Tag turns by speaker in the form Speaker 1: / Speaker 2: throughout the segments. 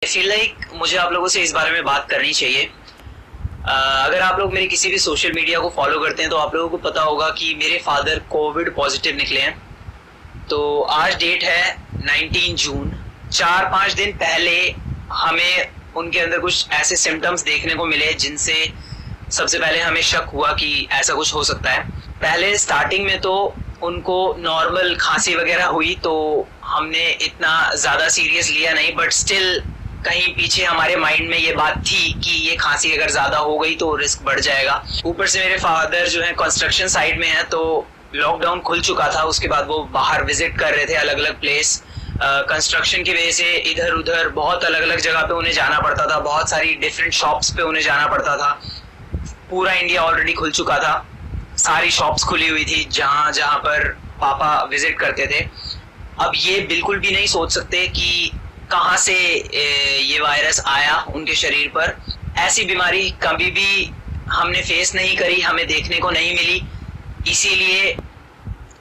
Speaker 1: Feel like मुझे आप लोगों से इस बारे में बात करनी चाहिए। अगर आप लोग मेरे किसी भी सोशल मीडिया को फॉलो करते हैं तो आप लोगों को पता होगा कि मेरे फादर कोविड पॉजिटिव निकले हैं। तो आज डेट है 19 जून। 4-5 दिन पहले हमें उनके अंदर कुछ ऐसे सिम्टम्स देखने को मिले जिनसे सबसे पहले हमें शक हुआ कि ऐसा कुछ हो सकता है। पहले स्टार्टिंग में तो उनको नॉर्मल खांसी वगैरह हुई तो हमने इतना ज़्यादा सीरियस लिया नहीं, बट स्टिल कहीं पीछे हमारे माइंड में ये बात थी कि ये खांसी अगर ज़्यादा हो गई तो रिस्क बढ़ जाएगा। ऊपर से मेरे फादर जो है कंस्ट्रक्शन साइड में है, तो लॉकडाउन खुल चुका था। उसके बाद वो बाहर विजिट कर रहे थे अलग अलग प्लेस। कंस्ट्रक्शन की वजह से इधर उधर बहुत अलग अलग जगह पे उन्हें जाना पड़ता था, बहुत सारी डिफरेंट शॉप्स पे उन्हें जाना पड़ता था। पूरा इंडिया ऑलरेडी खुल चुका था, सारी शॉप्स खुली हुई थी जहां जहां पर पापा विजिट करते थे। अब ये बिल्कुल भी नहीं सोच सकते कि कहां से ये वायरस आया उनके शरीर पर। ऐसी बीमारी कभी भी हमने फेस नहीं करी, हमें देखने को नहीं मिली। इसीलिए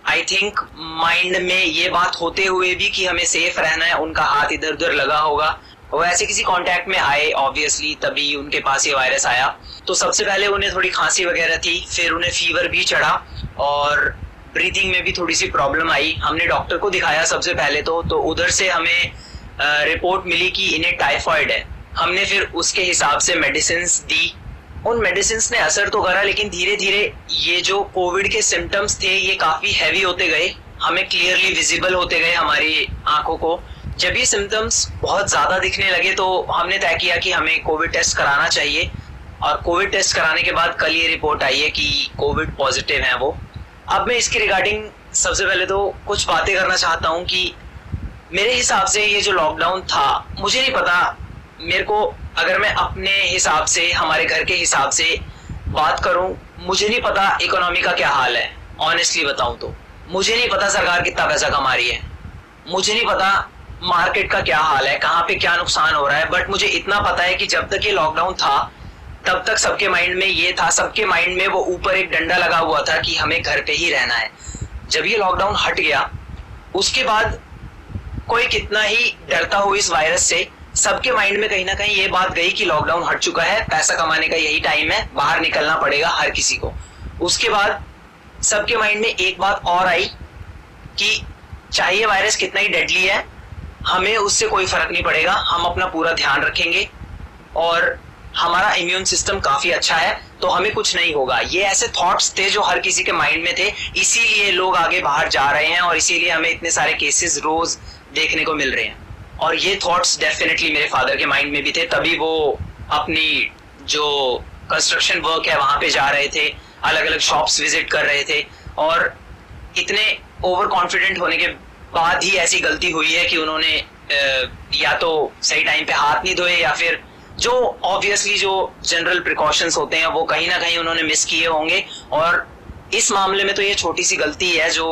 Speaker 1: आई थिंक माइंड में ये बात होते हुए भी कि हमें सेफ रहना है, उनका हाथ इधर उधर लगा होगा। वो ऐसे किसी कांटेक्ट में आए ऑब्वियसली, तभी उनके पास ये वायरस आया। तो सबसे पहले उन्हें थोड़ी खांसी वगैरह थी, फिर उन्हें फीवर भी चढ़ा और ब्रीथिंग में भी थोड़ी सी प्रॉब्लम आई। हमने डॉक्टर को दिखाया सबसे पहले तो उधर से हमें रिपोर्ट मिली कि इन्हें टाइफॉइड है। हमने फिर उसके हिसाब से मेडिसिन दी। उन मेडिसिन ने असर तो करा, लेकिन धीरे धीरे ये जो कोविड के सिम्टम्स थे ये काफी हैवी होते गए, हमें क्लियरली विजिबल होते गए हमारी आंखों को। जब ये सिम्टम्स बहुत ज्यादा दिखने लगे तो हमने तय किया कि हमें कोविड टेस्ट कराना चाहिए। और कोविड टेस्ट कराने के बाद कल ये रिपोर्ट आई है कि कोविड पॉजिटिव है वो। अब मैं इसके रिगार्डिंग सबसे पहले तो कुछ बातें करना चाहता हूँ कि मेरे हिसाब से ये जो लॉकडाउन था, मुझे नहीं पता, मेरे को अगर मैं अपने हिसाब से, हमारे घर के हिसाब से बात करूं, मुझे नहीं पता इकोनॉमी का क्या हाल है। ऑनेस्टली बताऊं तो मुझे नहीं पता सरकार कितना पैसा कमा रही है, मुझे नहीं पता मार्केट का क्या हाल है, कहाँ पे क्या नुकसान हो रहा है। बट मुझे इतना पता है कि जब तक ये लॉकडाउन था तब तक सबके माइंड में ये था, सबके माइंड में वो ऊपर एक डंडा लगा हुआ था कि हमें घर पे ही रहना है। जब ये लॉकडाउन हट गया उसके बाद कोई कितना ही डरता हो इस वायरस से, सबके माइंड में कहीं ना कहीं ये बात गई कि लॉकडाउन हट चुका है, पैसा कमाने का यही टाइम है, बाहर निकलना पड़ेगा हर किसी को। उसके बाद सबके माइंड में एक बात और आई कि चाहे ये वायरस कितना ही डेडली है, हमें उससे कोई फर्क नहीं पड़ेगा, हम अपना पूरा ध्यान रखेंगे और हमारा इम्यून सिस्टम काफी अच्छा है तो हमें कुछ नहीं होगा। ये ऐसे थॉट्स थे जो हर किसी के माइंड में थे, इसीलिए लोग आगे बाहर जा रहे हैं और इसीलिए हमें इतने सारे केसेस रोज देखने को मिल रहे हैं। और ये थॉट्स डेफिनेटली मेरे फादर के माइंड में भी थे, तभी वो अपनी जो कंस्ट्रक्शन वर्क है वहां पे जा रहे थे, अलग अलग शॉप्स विजिट कर रहे थे। और इतने ओवर कॉन्फिडेंट होने के बाद ही ऐसी गलती हुई है कि उन्होंने या तो सही टाइम पे हाथ नहीं धोए या फिर जो ऑब्वियसली जो जनरल प्रिकॉशंस होते हैं वो कहीं ना कहीं उन्होंने मिस किए होंगे। और इस मामले में तो ये छोटी सी गलती है जो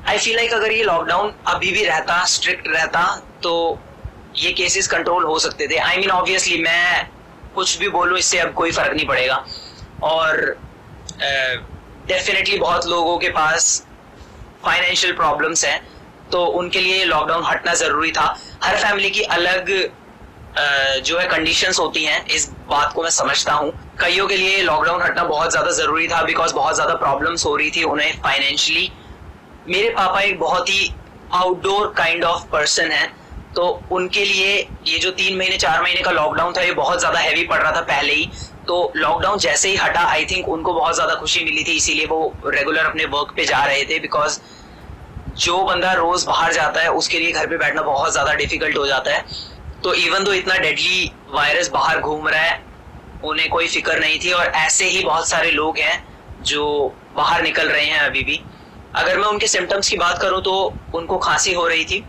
Speaker 1: आई फील लाइक अगर ये लॉकडाउन अभी भी रहता, स्ट्रिक्ट रहता, तो ये केसेस कंट्रोल हो सकते थे। आई मीन ऑब्वियसली मैं कुछ भी बोलूं इससे अब कोई फर्क नहीं पड़ेगा। और डेफिनेटली बहुत लोगों के पास फाइनेंशियल प्रॉब्लम्स हैं तो उनके लिए लॉकडाउन हटना जरूरी था। हर फैमिली की अलग जो है कंडीशंस होती हैं, इस बात को मैं समझता हूँ। कईयों के लिए लॉकडाउन हटना बहुत ज्यादा जरूरी था बिकॉज बहुत ज्यादा प्रॉब्लम्स हो रही थी उन्हें फाइनेंशियली। मेरे पापा एक बहुत ही आउटडोर काइंड ऑफ पर्सन है, तो उनके लिए ये जो 3 महीने 4 महीने का लॉकडाउन था ये बहुत ज्यादा हैवी पड़ रहा था पहले ही। तो लॉकडाउन जैसे ही हटा आई थिंक उनको बहुत ज्यादा खुशी मिली थी, इसीलिए वो रेगुलर अपने वर्क पे जा रहे थे। बिकॉज जो बंदा रोज बाहर जाता है उसके लिए घर पे बैठना बहुत ज्यादा डिफिकल्ट हो जाता है। तो इवन दो इतना डेडली वायरस बाहर घूम रहा है उन्हें कोई फिक्र नहीं थी। और ऐसे ही बहुत सारे लोग हैं जो बाहर निकल रहे हैं अभी भी। अगर मैं उनके सिम्टम्स की बात करूं तो उनको खांसी हो रही थी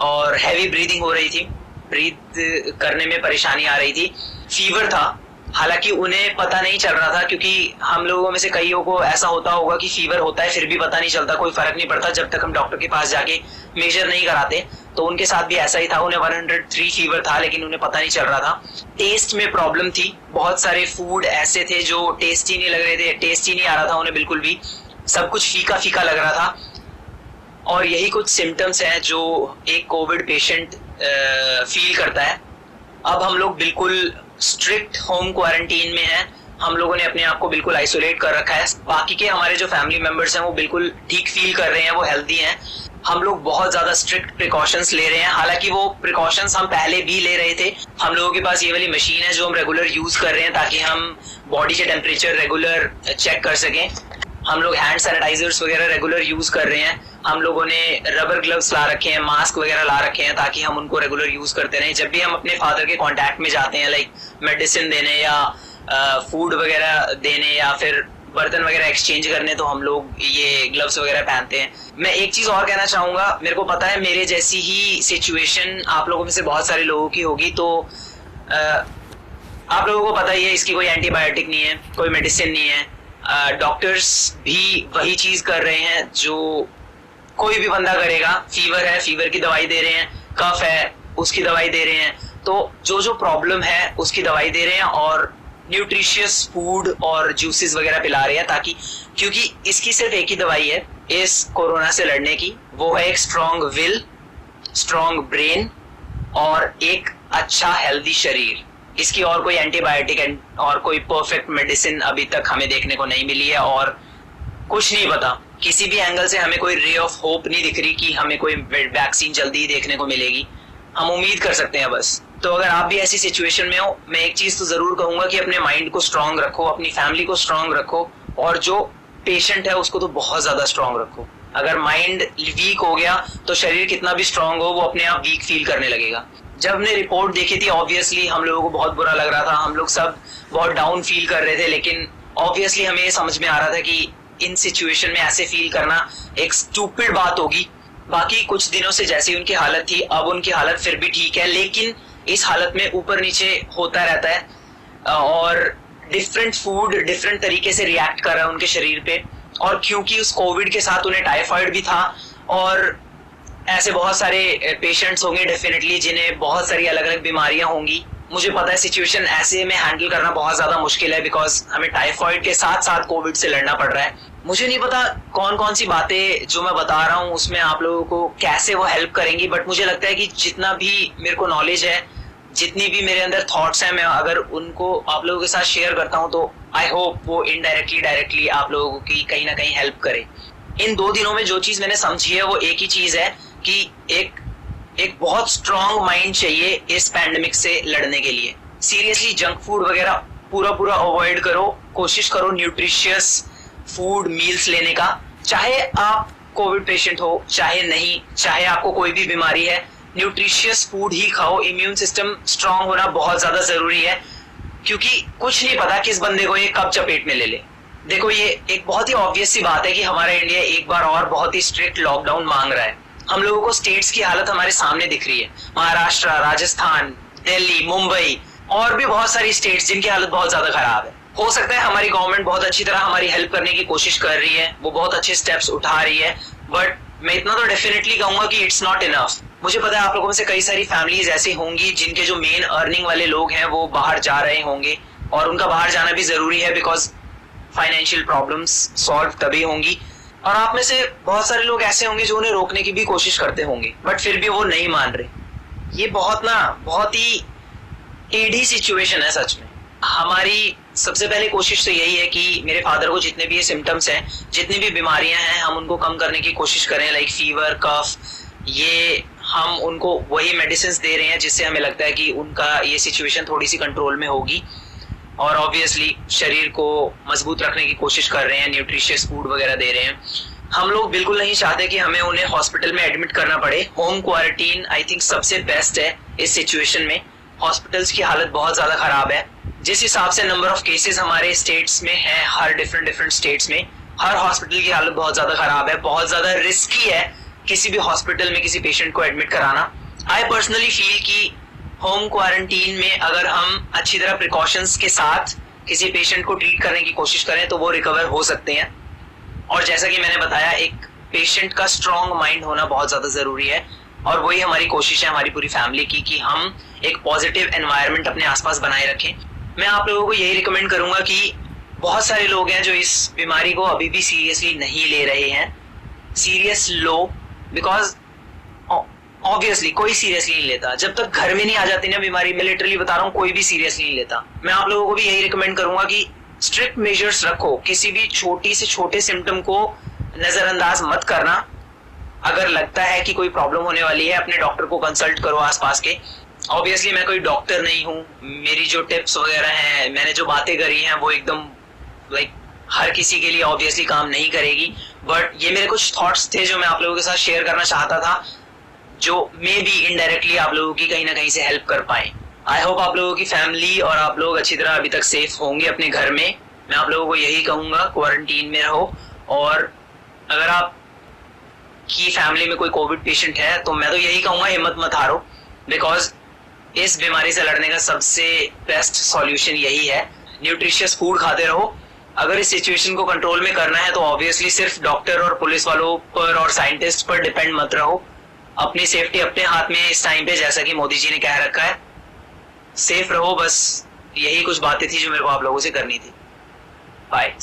Speaker 1: और हैवी ब्रीदिंग हो रही थी, ब्रीथ करने में परेशानी आ रही थी, फीवर था। हालांकि उन्हें पता नहीं चल रहा था क्योंकि हम लोगों में से कईयों को ऐसा होता होगा कि फीवर होता है फिर भी पता नहीं चलता, कोई फर्क नहीं पड़ता जब तक हम डॉक्टर के पास जाके मेजर नहीं कराते। तो उनके साथ भी ऐसा ही था, उन्हें 103 फीवर था लेकिन उन्हें पता नहीं चल रहा था। टेस्ट में प्रॉब्लम थी, बहुत सारे फूड ऐसे थे जो टेस्टी नहीं लग रहे थे, टेस्ट ही नहीं आ रहा था उन्हें बिल्कुल भी, सब कुछ फीका फीका लग रहा था। और यही कुछ सिम्टम्स हैं जो एक कोविड पेशेंट फील करता है। अब हम लोग बिल्कुल स्ट्रिक्ट होम क्वारंटीन में हैं। हम लोगों ने अपने आप को बिल्कुल आइसोलेट कर रखा है। बाकी के हमारे जो फैमिली मेंबर्स हैं वो बिल्कुल ठीक फील कर रहे हैं, वो हेल्दी हैं। हम लोग बहुत ज्यादा स्ट्रिक्ट प्रिकॉशंस ले रहे हैं, हालांकि वो प्रिकॉशंस हम पहले भी ले रहे थे। हम लोगों के पास ये वाली मशीन है जो हम रेगुलर यूज कर रहे हैं ताकि हम बॉडी के टेम्परेचर रेगुलर चेक कर सकें। हम लोग हैंड सैनिटाइजर्स वगैरह रेगुलर यूज कर रहे हैं। हम लोगों ने रबर ग्लव्स ला रखे हैं, मास्क वगैरह ला रखे हैं ताकि हम उनको रेगुलर यूज करते रहें। जब भी हम अपने फादर के कांटेक्ट में जाते हैं, लाइक मेडिसिन देने या फूड वगैरह देने या फिर बर्तन वगैरह एक्सचेंज करने, तो हम लोग ये ग्लव्स वगैरह पहनते हैं। मैं एक चीज और कहना चाहूंगा, मेरे को पता है मेरे जैसी ही सिचुएशन आप लोगों में से बहुत सारे लोगों की होगी। तो आप लोगों को पता ही है इसकी कोई एंटीबायोटिक नहीं है, कोई मेडिसिन नहीं है। डॉक्टर्स भी वही चीज कर रहे हैं जो कोई भी बंदा करेगा। फीवर है, फीवर की दवाई दे रहे हैं, कफ है, उसकी दवाई दे रहे हैं। तो जो प्रॉब्लम है उसकी दवाई दे रहे हैं और न्यूट्रिशियस फूड और जूसेस वगैरह पिला रहे हैं, ताकि क्योंकि इसकी सिर्फ एक ही दवाई है इस कोरोना से लड़ने की, वो है एक स्ट्रॉन्ग विल, स्ट्रॉन्ग ब्रेन और एक अच्छा हेल्दी शरीर। इसकी और कोई एंटीबायोटिक और कोई परफेक्ट मेडिसिन अभी तक हमें देखने को नहीं मिली है और कुछ नहीं पता, किसी भी एंगल से हमें कोई रे ऑफ होप नहीं दिख रही कि हमें कोई वैक्सीन जल्दी ही देखने को मिलेगी। हम उम्मीद कर सकते हैं बस। तो अगर आप भी ऐसी सिचुएशन में हो, मैं एक चीज तो जरूर कहूंगा कि अपने माइंड को स्ट्रांग रखो, अपनी फैमिली को स्ट्रांग रखो और जो पेशेंट है उसको तो बहुत ज्यादा स्ट्रांग रखो। अगर माइंड वीक हो गया तो शरीर कितना भी स्ट्रांग हो वो अपने आप वीक फील करने लगेगा। जब हमने रिपोर्ट देखी थी ऑब्वियसली हम लोगों को बहुत बुरा लग रहा था, हम लोग सब बहुत डाउन फील कर रहे थे, लेकिन ऑब्वियसली हमें ये समझ में आ रहा था कि इन सिचुएशन में ऐसे फील करना एक स्टूपिड बात होगी। बाकी कुछ दिनों से जैसी उनकी हालत थी, अब उनकी हालत फिर भी ठीक है, लेकिन इस हालत में ऊपर नीचे होता रहता है और डिफरेंट फूड डिफरेंट तरीके से रिएक्ट कर रहा है उनके शरीर पे। और क्योंकि उस कोविड के साथ उन्हें टाइफाइड भी था और ऐसे बहुत सारे पेशेंट्स होंगे डेफिनेटली जिन्हें बहुत सारी अलग अलग बीमारियां होंगी। मुझे पता है सिचुएशन ऐसे में हैंडल करना बहुत ज्यादा मुश्किल है, बिकॉज हमें टाइफाइड के साथ साथ कोविड से लड़ना पड़ रहा है। मुझे नहीं पता कौन कौन सी बातें जो मैं बता रहा हूँ उसमें आप लोगों को कैसे वो हेल्प करेंगी, बट मुझे लगता है कि जितना भी मेरे को नॉलेज है, जितनी भी मेरे अंदर थॉट्स हैं, मैं अगर उनको आप लोगों के साथ शेयर करता हूँ तो आई होप वो इनडायरेक्टली डायरेक्टली आप लोगों की कहीं ना कहीं हेल्प करे। इन 2 दिनों में जो चीज मैंने समझी है वो एक ही चीज है कि एक बहुत स्ट्रांग माइंड चाहिए इस पैंडेमिक से लड़ने के लिए। सीरियसली जंक फूड वगैरह पूरा अवॉइड करो, कोशिश करो न्यूट्रिशियस फूड मील्स लेने का। चाहे आप कोविड पेशेंट हो चाहे नहीं, चाहे आपको कोई भी बीमारी है, न्यूट्रिशियस फूड ही खाओ। इम्यून सिस्टम स्ट्रांग होना बहुत ज्यादा जरूरी है, क्योंकि कुछ नहीं पता किस बंदे को ये कब चपेट में ले ले। देखो ये एक बहुत ही ऑब्वियस सी बात है कि हमारा इंडिया एक बार और बहुत ही स्ट्रिक्ट लॉकडाउन मांग रहा है। हम लोगों को स्टेट्स की हालत हमारे सामने दिख रही है, महाराष्ट्र, राजस्थान, दिल्ली, मुंबई और भी बहुत सारी स्टेट्स जिनकी हालत बहुत ज्यादा खराब है। हो सकता है हमारी गवर्नमेंट बहुत अच्छी तरह हमारी हेल्प करने की कोशिश कर रही है, वो बहुत अच्छे स्टेप्स उठा रही है, बट मैं इतना तो डेफिनेटली कहूंगा कि इट्स नॉट इनफ। मुझे पता है आप लोगों में से कई सारी फैमिलीज ऐसी होंगी जिनके जो मेन अर्निंग वाले लोग हैं वो बाहर जा रहे होंगे और उनका बाहर जाना भी जरूरी है, बिकॉज फाइनेंशियल प्रॉब्लम्स सॉल्व तभी होंगी। और आप में से बहुत सारे लोग ऐसे होंगे जो उन्हें रोकने की भी कोशिश करते होंगे, बट फिर भी वो नहीं मान रहे। ये बहुत ही टेढ़ी सिचुएशन है सच में। हमारी सबसे पहले कोशिश तो यही है कि मेरे फादर को जितने भी ये सिम्टम्स हैं, जितनी भी बीमारियां हैं, हम उनको कम करने की कोशिश करें, लाइक फीवर, कफ, ये हम उनको वही मेडिसिन दे रहे हैं जिससे हमें लगता है कि उनका ये सिचुएशन थोड़ी सी कंट्रोल में होगी। और ऑब्वियसली शरीर को मजबूत रखने की कोशिश कर रहे हैं, न्यूट्रिशियस फूड वगैरह दे रहे हैं। हम लोग बिल्कुल नहीं चाहते कि हमें उन्हें हॉस्पिटल में एडमिट करना पड़े। होम क्वारंटीन आई थिंक सबसे बेस्ट है इस सिचुएशन में। हॉस्पिटल्स की हालत बहुत ज्यादा खराब है। जिस हिसाब से नंबर ऑफ केसेस हमारे स्टेट्स में है, हर डिफरेंट स्टेट्स में हर हॉस्पिटल की हालत बहुत ज्यादा खराब है, बहुत ज्यादा रिस्की है किसी भी हॉस्पिटल में किसी पेशेंट को एडमिट कराना। आई पर्सनली फील कि होम क्वारंटीन में अगर हम अच्छी तरह प्रिकॉशंस के साथ किसी पेशेंट को ट्रीट करने की कोशिश करें तो वो रिकवर हो सकते हैं। और जैसा कि मैंने बताया, एक पेशेंट का स्ट्रॉन्ग माइंड होना बहुत ज्यादा जरूरी है और वही हमारी कोशिश है हमारी पूरी फैमिली की कि हम एक पॉजिटिव एनवायरनमेंट अपने आसपास बनाए रखें। मैं आप लोगों को यही रिकमेंड करूंगा कि बहुत सारे लोग हैं जो इस बीमारी को अभी भी सीरियसली नहीं ले रहे हैं। सीरियस लो, बिकॉज ऑब्वियसली कोई सीरियसली नहीं लेता जब तक घर में नहीं आ जाती ना बीमारी। मैं लिटरली बता रहा हूँ, कोई भी सीरियसली नहीं लेता। मैं आप लोगों को भी यही रिकमेंड करूंगा कि स्ट्रिक्ट मेजर्स रखो, किसी भी छोटी से छोटे सिम्टम को नजरअंदाज मत करना। अगर लगता है कि कोई प्रॉब्लम होने वाली है, अपने डॉक्टर को कंसल्ट करो आसपास के। ऑब्वियसली मैं कोई डॉक्टर नहीं हूँ, मेरी जो टिप्स वगैरह हैं, मैंने जो बातें करी हैं वो एकदम लाइक हर किसी के लिए ऑब्वियसली काम नहीं करेगी, बट ये मेरे कुछ थॉट्स थे जो मैं आप लोगों के साथ शेयर करना चाहता था, जो मे बी इनडायरेक्टली आप लोगों की कहीं ना कहीं से हेल्प कर पाए। आई होप आप लोगों की फैमिली और आप लोग अच्छी तरह अभी तक सेफ होंगे अपने घर में। मैं आप लोगों को यही कहूंगा, क्वारंटीन में रहो। और अगर आप की फैमिली में कोई कोविड पेशेंट है तो मैं तो यही कहूंगा, हिम्मत मत हारो, बिकॉज इस बीमारी से लड़ने का सबसे बेस्ट सॉल्यूशन यही है। न्यूट्रिशियस फूड खाते रहो। अगर इस सिचुएशन को कंट्रोल में करना है तो ऑब्वियसली सिर्फ डॉक्टर और पुलिस वालों पर और साइंटिस्ट पर डिपेंड मत रहो। अपनी सेफ्टी अपने हाथ में इस टाइम पे, जैसा कि मोदी जी ने कह रखा है, सेफ रहो। बस यही कुछ बातें थी जो मेरे को आप लोगों से करनी थी। बाय।